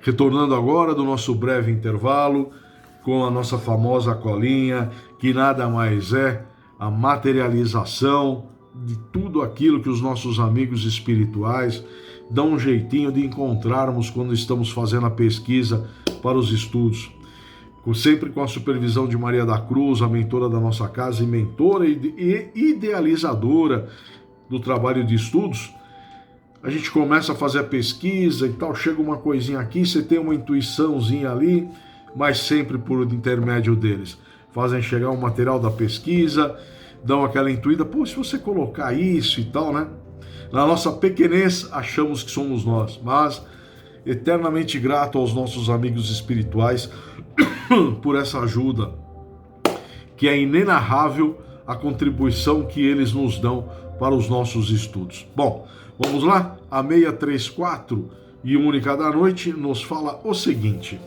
Retornando agora do nosso breve intervalo com a nossa famosa colinha, que nada mais é a materialização de tudo aquilo que os nossos amigos espirituais dão um jeitinho de encontrarmos quando estamos fazendo a pesquisa para os estudos. Sempre com a supervisão de Maria da Cruz, a mentora da nossa casa e mentora e idealizadora do trabalho de estudos, a gente começa a fazer a pesquisa e tal, chega uma coisinha aqui, você tem uma intuiçãozinha ali, mas sempre por intermédio deles. Fazem chegar o material da pesquisa, dão aquela intuída, pô, se você colocar isso e tal, né? Na nossa pequenez, achamos que somos nós, mas eternamente grato aos nossos amigos espirituais por essa ajuda, que é inenarrável a contribuição que eles nos dão para os nossos estudos. Bom, vamos lá? A 634 e Única da Noite nos fala o seguinte: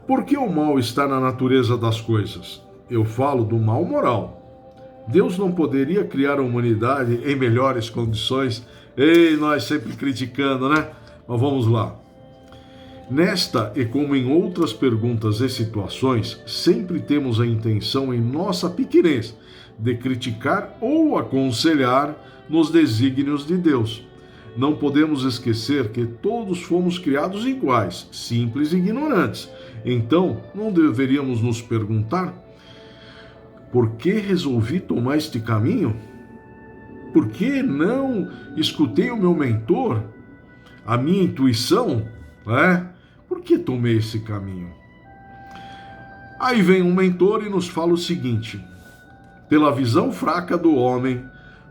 por que o mal está na natureza das coisas? Eu falo do mal moral. Deus não poderia criar a humanidade em melhores condições? Ei, nós sempre criticando, né? Mas vamos lá. Nesta e como em outras perguntas e situações, sempre temos a intenção em nossa pequenez de criticar ou aconselhar nos desígnios de Deus. Não podemos esquecer que todos fomos criados iguais, simples e ignorantes. Então, não deveríamos nos perguntar: por que resolvi tomar este caminho? Por que não escutei o meu mentor, a minha intuição, né? Por que tomei esse caminho? Aí vem um mentor e nos fala o seguinte: pela visão fraca do homem,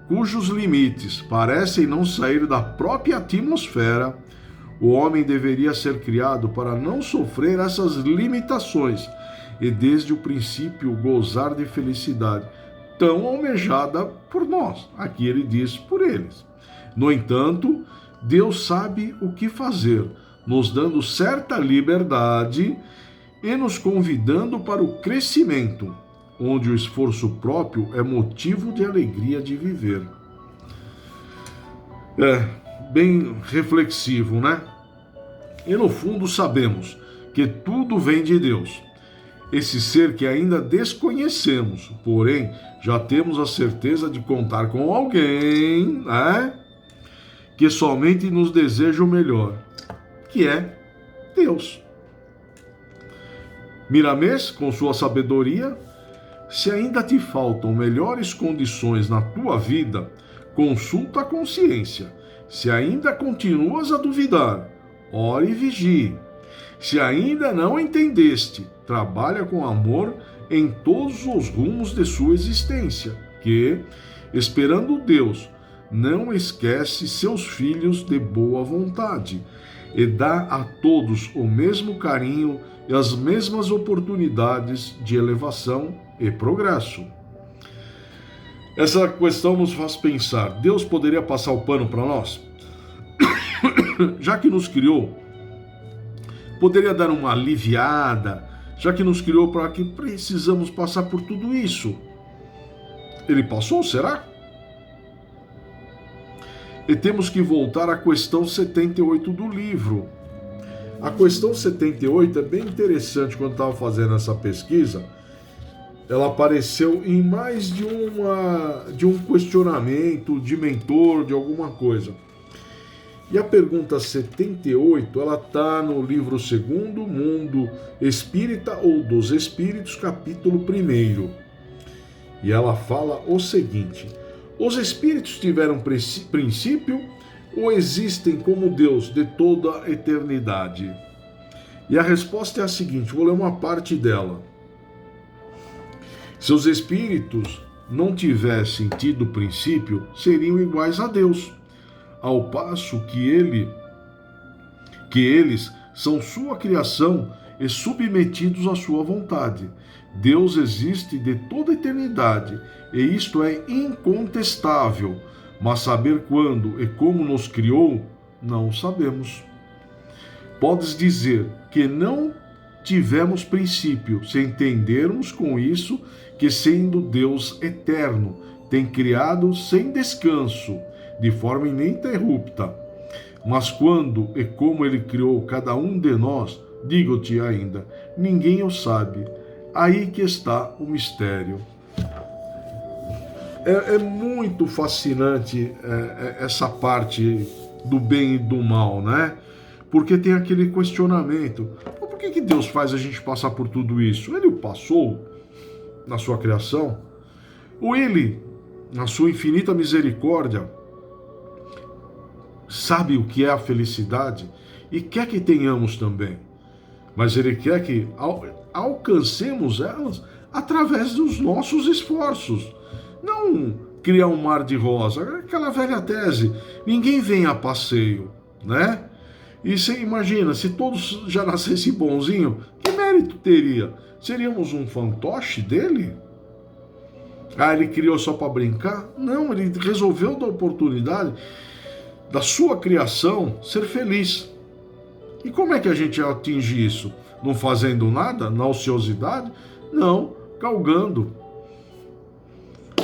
cujos limites parecem não sair da própria atmosfera, o homem deveria ser criado para não sofrer essas limitações e desde o princípio gozar de felicidade tão almejada por nós. Aqui ele diz por eles. No entanto, Deus sabe o que fazer, nos dando certa liberdade e nos convidando para o crescimento, onde o esforço próprio é motivo de alegria de viver. Bem reflexivo, né? E no fundo sabemos que tudo vem de Deus, esse ser que ainda desconhecemos, porém já temos a certeza de contar com alguém, né, que somente nos deseja o melhor, que é Deus. Miramês, com sua sabedoria: se ainda te faltam melhores condições na tua vida, consulta a consciência. Se ainda continuas a duvidar, ore e vigie. Se ainda não entendeste, trabalha com amor em todos os rumos de sua existência, que, esperando Deus, não esquece seus filhos de boa vontade e dá a todos o mesmo carinho e as mesmas oportunidades de elevação e progresso. Essa questão nos faz pensar: Deus poderia passar o pano para nós? Já que nos criou, poderia dar uma aliviada, já que nos criou, para que precisamos passar por tudo isso? Ele passou, será? E temos que voltar à questão 78 do livro. A questão 78 é bem interessante. Quando estava fazendo essa pesquisa, ela apareceu em mais de um questionamento de mentor, de alguma coisa. E a pergunta 78, ela está no livro Segundo Mundo Espírita ou dos Espíritos, capítulo 1. E ela fala o seguinte: os espíritos tiveram princípio ou existem como Deus de toda a eternidade? E a resposta é a seguinte, vou ler uma parte dela. Se os espíritos não tivessem tido princípio, seriam iguais a Deus, ao passo que eles são sua criação e submetidos à sua vontade. Deus existe de toda a eternidade, e isto é incontestável, mas saber quando e como nos criou, não sabemos. Podes dizer que não tivemos princípio, se entendermos com isso que, sendo Deus eterno, tem criado sem descanso, de forma ininterrupta, Mas quando e como ele criou cada um de nós, digo-te ainda, ninguém o sabe. Aí que está o mistério. É muito fascinante essa parte do bem e do mal, né? Porque tem aquele questionamento. Por que Deus faz a gente passar por tudo isso? Ele o passou na sua criação? Ou ele, na sua infinita misericórdia, sabe o que é a felicidade e quer que tenhamos também? Mas ele quer que alcancemos elas através dos nossos esforços. Não criar um mar de rosa, aquela velha tese, ninguém vem a passeio, né? E você imagina, se todos já nascessem bonzinho, que mérito teria? Seríamos um fantoche dele? Ah, ele criou só para brincar? Não, ele resolveu dar oportunidade da sua criação ser feliz. E como é que a gente atinge isso? Não fazendo nada? Na ociosidade? Não, galgando.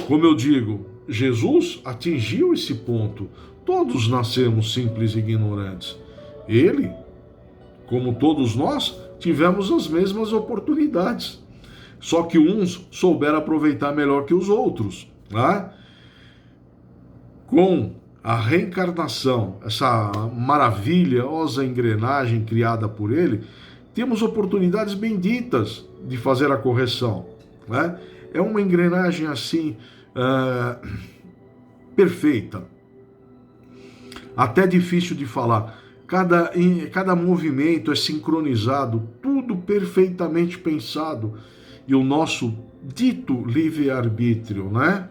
Como eu digo, Jesus atingiu esse ponto. Todos nascemos simples e ignorantes. Ele, como todos nós, tivemos as mesmas oportunidades. Só que uns souberam aproveitar melhor que os outros, né? Com a reencarnação, essa maravilhosa engrenagem criada por ele, temos oportunidades benditas de fazer a correção, né? É uma engrenagem assim, perfeita. Até difícil de falar. Cada movimento é sincronizado, tudo perfeitamente pensado. E o nosso dito livre-arbítrio, né?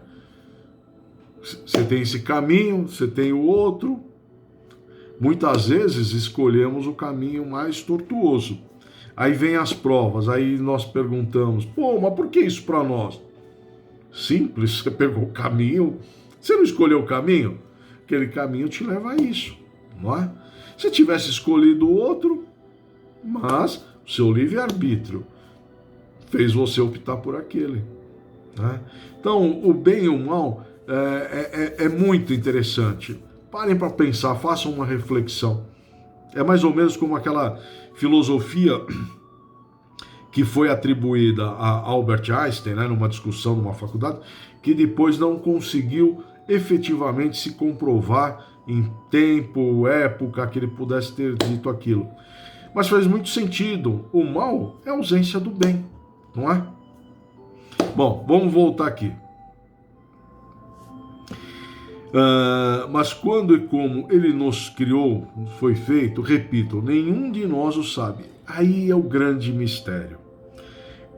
Você tem esse caminho, você tem o outro. Muitas vezes escolhemos o caminho mais tortuoso. Aí vem as provas, aí nós perguntamos, pô, mas por que isso para nós? Simples, você pegou o caminho, você não escolheu o caminho? Aquele caminho te leva a isso, não é? Se tivesse escolhido o outro, mas o seu livre-arbítrio fez você optar por aquele, né? Então, o bem e o mal é muito interessante. Parem para pensar, façam uma reflexão. É mais ou menos como aquela filosofia que foi atribuída a Albert Einstein, né, numa discussão numa faculdade, que depois não conseguiu efetivamente se comprovar em tempo, época, que ele pudesse ter dito aquilo. Mas faz muito sentido. O mal é a ausência do bem, não é? Bom, vamos voltar aqui. Mas quando e como ele nos criou, foi feito, repito, nenhum de nós o sabe. Aí é o grande mistério.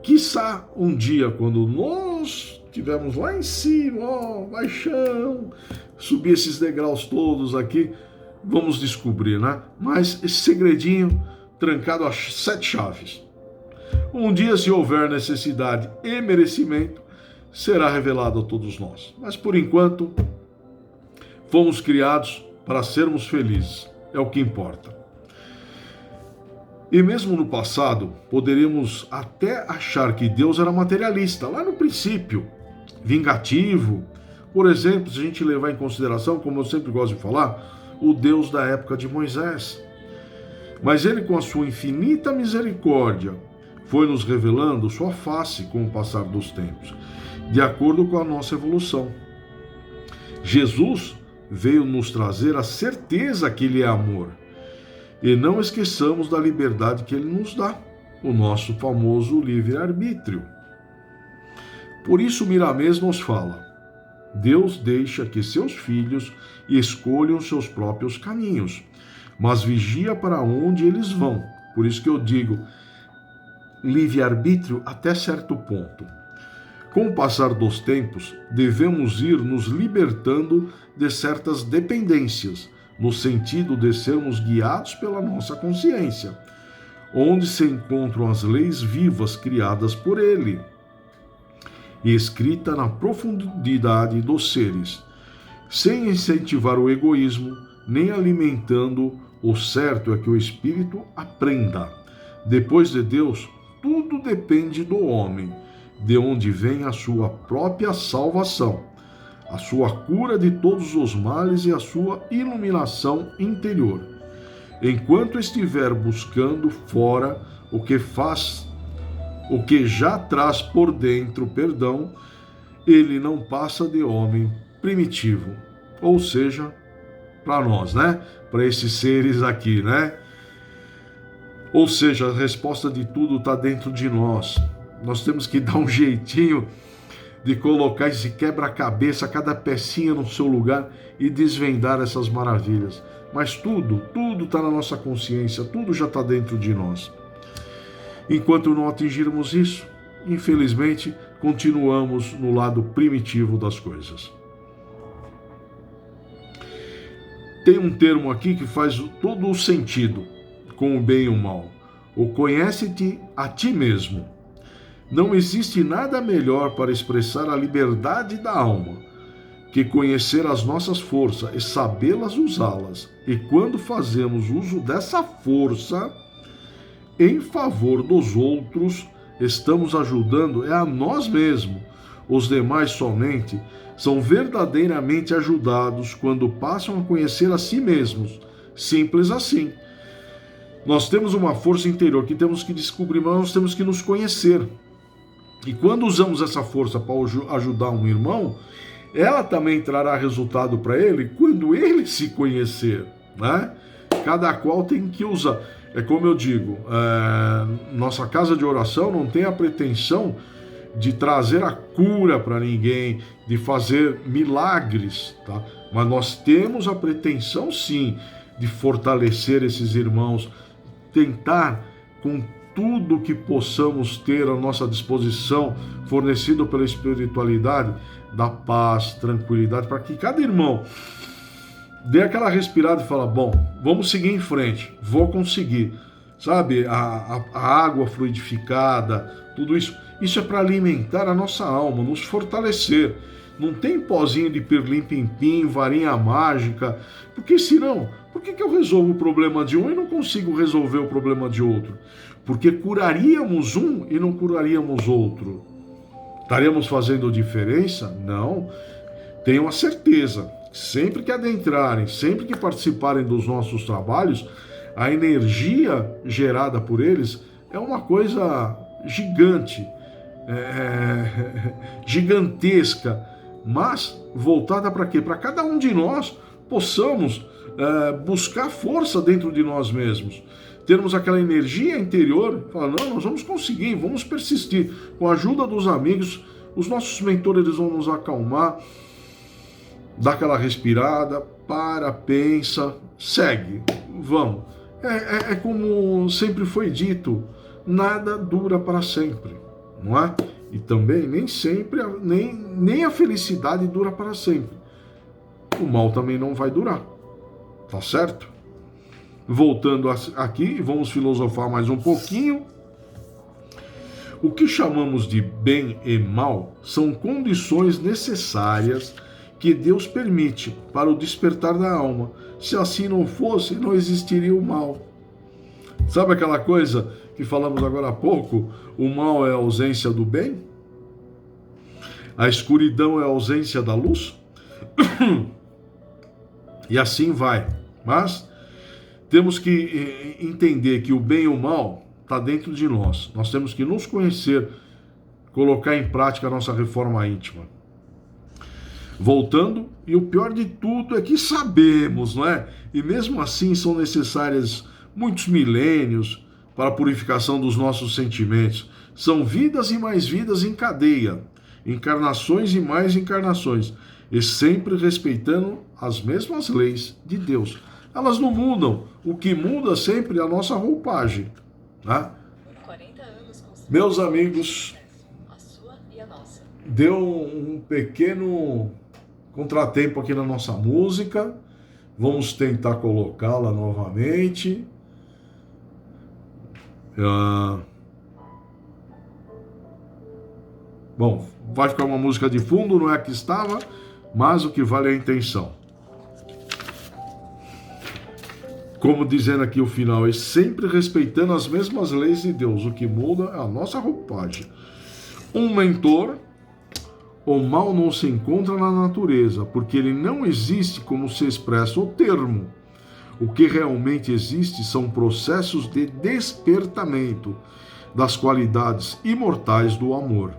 Quiçá um dia, quando nós estivermos lá em cima, baixão, subir esses degraus todos aqui, vamos descobrir, né? Mas esse segredinho trancado a 7 chaves. Um dia, se houver necessidade e merecimento, será revelado a todos nós. Mas por enquanto, fomos criados para sermos felizes. É o que importa. E mesmo no passado, poderíamos até achar que Deus era materialista, lá no princípio, vingativo. Por exemplo, se a gente levar em consideração, como eu sempre gosto de falar, o Deus da época de Moisés. Mas ele, com a sua infinita misericórdia, foi nos revelando sua face com o passar dos tempos, de acordo com a nossa evolução. Jesus veio nos trazer a certeza que ele é amor. E não esqueçamos da liberdade que ele nos dá, o nosso famoso livre-arbítrio. Por isso Miramês nos fala: Deus deixa que seus filhos escolham seus próprios caminhos, mas vigia para onde eles vão. Por isso que eu digo, livre-arbítrio até certo ponto. Com o passar dos tempos, devemos ir nos libertando de certas dependências, no sentido de sermos guiados pela nossa consciência, onde se encontram as leis vivas criadas por ele e escrita na profundidade dos seres, sem incentivar o egoísmo, nem alimentando. O certo é que o espírito aprenda. Depois de Deus, tudo depende do homem, de onde vem a sua própria salvação. a sua cura de todos os males e a sua iluminação interior. Enquanto estiver buscando fora o que já traz por dentro perdão, ele não passa de homem primitivo. Ou seja, para nós, né? Para esses seres aqui, né? Ou seja, a resposta de tudo está dentro de nós. Nós temos que dar um jeitinho de colocar esse quebra-cabeça, cada pecinha no seu lugar e desvendar essas maravilhas. Mas tudo está na nossa consciência, tudo já está dentro de nós. Enquanto não atingirmos isso, infelizmente, continuamos no lado primitivo das coisas. Tem um termo aqui que faz todo o sentido com o bem e o mal. O conhece-te a ti mesmo. Não existe nada melhor para expressar a liberdade da alma que conhecer as nossas forças e sabê-las usá-las. E quando fazemos uso dessa força em favor dos outros, estamos ajudando a nós mesmos. Os demais somente são verdadeiramente ajudados quando passam a conhecer a si mesmos. Simples assim. Nós temos uma força interior que temos que descobrir, mas nós temos que nos conhecer. E quando usamos essa força para ajudar um irmão, ela também trará resultado para ele quando ele se conhecer, né? Cada qual tem que usar. É como eu digo, nossa casa de oração não tem a pretensão de trazer a cura para ninguém, de fazer milagres, tá? Mas nós temos a pretensão, sim, de fortalecer esses irmãos, tentar com tudo que possamos ter à nossa disposição, fornecido pela espiritualidade, dar paz, tranquilidade, para que cada irmão dê aquela respirada e fala, bom, vamos seguir em frente, vou conseguir. Sabe, a água fluidificada, tudo isso, isso é para alimentar a nossa alma, nos fortalecer. Não tem pozinho de pirlim-pim-pim, varinha mágica, porque senão, por que eu resolvo o problema de um e não consigo resolver o problema de outro? Porque curaríamos um e não curaríamos outro. Estaríamos fazendo diferença? Não. Tenham a certeza, sempre que adentrarem, sempre que participarem dos nossos trabalhos, a energia gerada por eles é uma coisa gigante, gigantesca, mas voltada para quê? Para cada um de nós possamos buscar força dentro de nós mesmos, termos aquela energia interior, falar, não, nós vamos conseguir, vamos persistir, com a ajuda dos amigos, os nossos mentores eles vão nos acalmar, dar aquela respirada, para, pensa, segue, vamos. É como sempre foi dito, nada dura para sempre, não é? E também nem sempre, nem a felicidade dura para sempre. O mal também não vai durar, tá certo? Voltando aqui, vamos filosofar mais um pouquinho. O que chamamos de bem e mal são condições necessárias que Deus permite para o despertar da alma. Se assim não fosse, não existiria o mal. Sabe aquela coisa que falamos agora há pouco? O mal é a ausência do bem? A escuridão é a ausência da luz? E assim vai. Mas temos que entender que o bem e o mal está dentro de nós. Nós temos que nos conhecer, colocar em prática a nossa reforma íntima. Voltando, e o pior de tudo é que sabemos, não é? E mesmo assim são necessárias muitos milênios para a purificação dos nossos sentimentos. São vidas e mais vidas em cadeia, encarnações e mais encarnações, e sempre respeitando as mesmas leis de Deus. Elas não mudam, o que muda sempre é a nossa roupagem. Tá? 40 anos meus amigos, a sua e a nossa. Deu um pequeno contratempo aqui na nossa música, vamos tentar colocá-la novamente. Bom, vai ficar uma música de fundo, não é a que estava, mas o que vale é a intenção. Como dizendo aqui o final, é sempre respeitando as mesmas leis de Deus. O que muda é a nossa roupagem. Um mentor, O mal não se encontra na natureza, porque ele não existe como se expressa o termo. O que realmente existe são processos de despertamento das qualidades imortais do amor,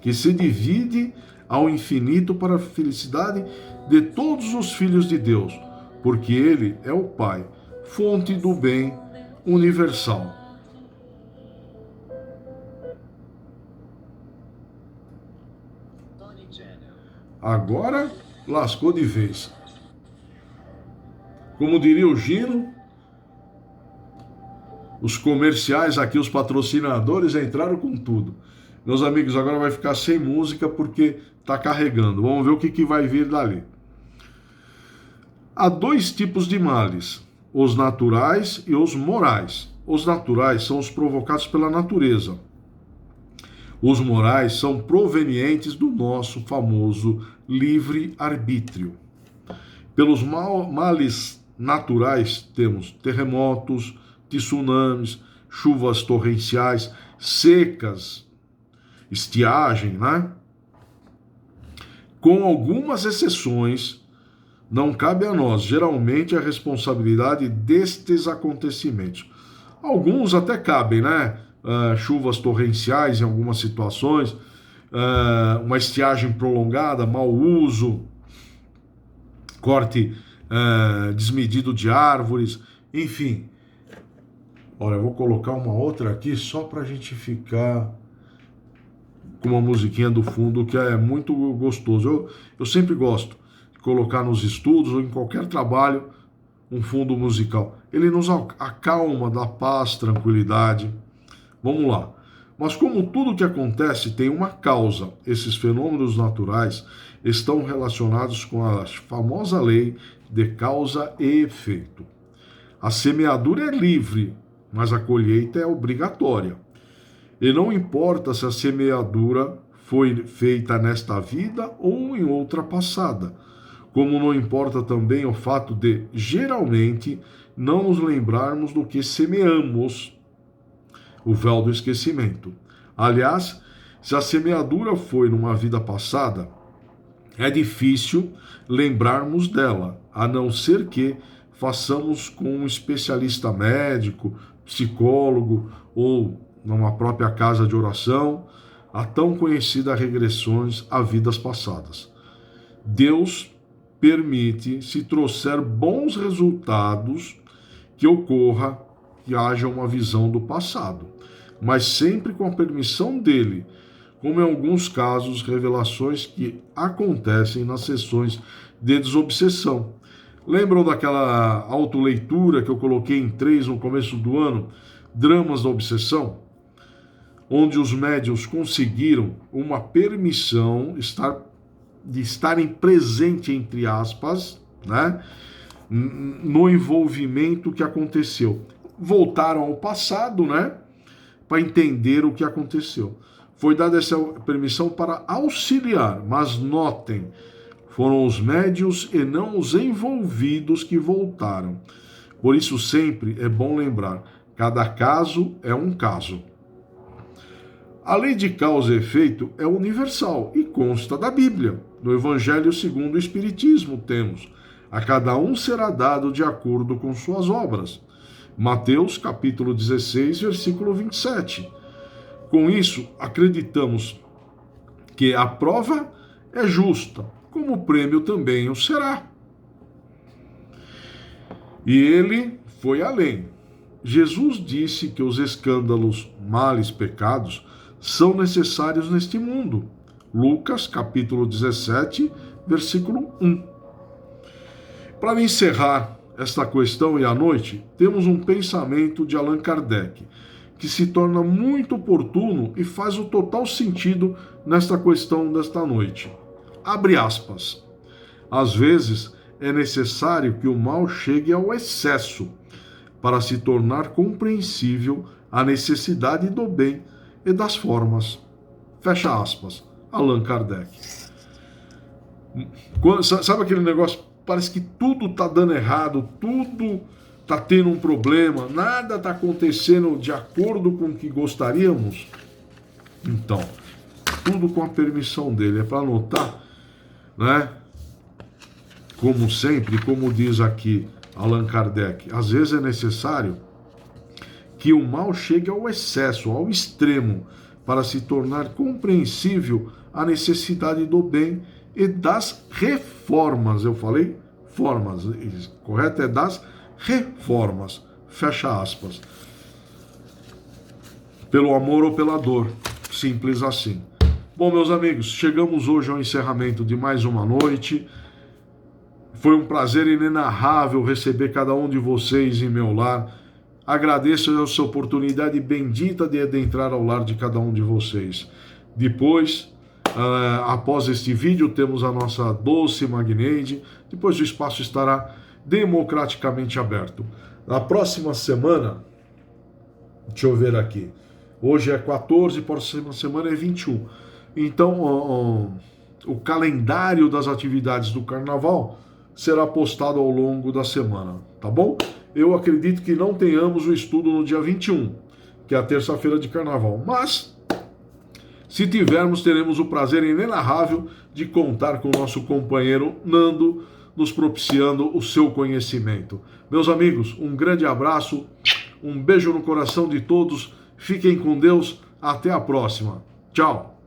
que se divide ao infinito para a felicidade de todos os filhos de Deus, porque ele é o Pai, fonte do bem universal. Agora lascou de vez. Como diria o Gino, os comerciais aqui, os patrocinadores entraram com tudo. Meus amigos, agora vai ficar sem música porque está carregando. Vamos ver o que vai vir dali. Há dois tipos de males, os naturais e os morais. Os naturais são os provocados pela natureza. Os morais são provenientes do nosso famoso livre-arbítrio. Pelos males naturais temos terremotos, tsunamis, chuvas torrenciais, secas, estiagem, né? Com algumas exceções, não cabe a nós, geralmente, a responsabilidade destes acontecimentos. Alguns até cabem, né? Chuvas torrenciais em algumas situações, uma estiagem prolongada, mau uso, corte desmedido de árvores, enfim. Olha, eu vou colocar uma outra aqui só para a gente ficar com uma musiquinha do fundo que é muito gostoso. Eu sempre gosto de colocar nos estudos ou em qualquer trabalho um fundo musical. Ele nos acalma, dá paz, tranquilidade. Vamos lá. Mas como tudo que acontece tem uma causa, esses fenômenos naturais estão relacionados com a famosa lei de causa e efeito. A semeadura é livre, mas a colheita é obrigatória. E não importa se a semeadura foi feita nesta vida ou em outra passada, como não importa também o fato de, geralmente, não nos lembrarmos do que semeamos, o véu do esquecimento. Aliás, se a semeadura foi numa vida passada, é difícil lembrarmos dela, a não ser que façamos com um especialista médico, psicólogo ou numa própria casa de oração, a tão conhecida regressões a vidas passadas. Deus permite, se trouxer bons resultados, que ocorra que haja uma visão do passado, mas sempre com a permissão dele, como em alguns casos, revelações que acontecem nas sessões de desobsessão. Lembram daquela autoleitura que eu coloquei em 3 no começo do ano, Dramas da Obsessão? Onde os médiuns conseguiram uma permissão de estarem presentes, entre aspas, né, no envolvimento que aconteceu. Voltaram ao passado, né, para entender o que aconteceu. Foi dada essa permissão para auxiliar, mas notem, foram os médiuns e não os envolvidos que voltaram. Por isso sempre é bom lembrar, cada caso é um caso. A lei de causa e efeito é universal e consta da Bíblia. No Evangelho segundo o Espiritismo temos: a cada um será dado de acordo com suas obras. Mateus capítulo 16, versículo 27. Com isso, acreditamos que a prova é justa, como o prêmio também o será. E ele foi além. Jesus disse que os escândalos, males, pecados são necessários neste mundo. Lucas capítulo 17, versículo 1. Para encerrar esta questão e à noite, temos um pensamento de Allan Kardec, que se torna muito oportuno e faz o total sentido nesta questão desta noite. Abre aspas. Às vezes é necessário que o mal chegue ao excesso para se tornar compreensível a necessidade do bem e das formas. Fecha aspas. Allan Kardec. Sabe aquele negócio? Parece que tudo está dando errado, tudo está tendo um problema, nada está acontecendo de acordo com o que gostaríamos. Então, tudo com a permissão dele. É para anotar, né? Como sempre, como diz aqui Allan Kardec, às vezes é necessário que o mal chegue ao excesso, ao extremo, para se tornar compreensível a necessidade do bem e das reformas. Eu falei formas, correto? É das reformas. Fecha aspas. Pelo amor ou pela dor. Simples assim. Bom, meus amigos, chegamos hoje ao encerramento de mais uma noite. Foi um prazer inenarrável receber cada um de vocês em meu lar. Agradeço essa oportunidade bendita de adentrar ao lar de cada um de vocês. Depois, após este vídeo, temos a nossa doce Magneide. Depois o espaço estará democraticamente aberto. Na próxima semana, deixa eu ver aqui. Hoje é 14, próxima semana é 21. Então, o calendário das atividades do Carnaval será postado ao longo da semana, tá bom? Eu acredito que não tenhamos o estudo no dia 21, que é a terça-feira de Carnaval. Mas, se tivermos, teremos o prazer inenarrável de contar com o nosso companheiro Nando, nos propiciando o seu conhecimento. Meus amigos, um grande abraço, um beijo no coração de todos, fiquem com Deus, até a próxima. Tchau!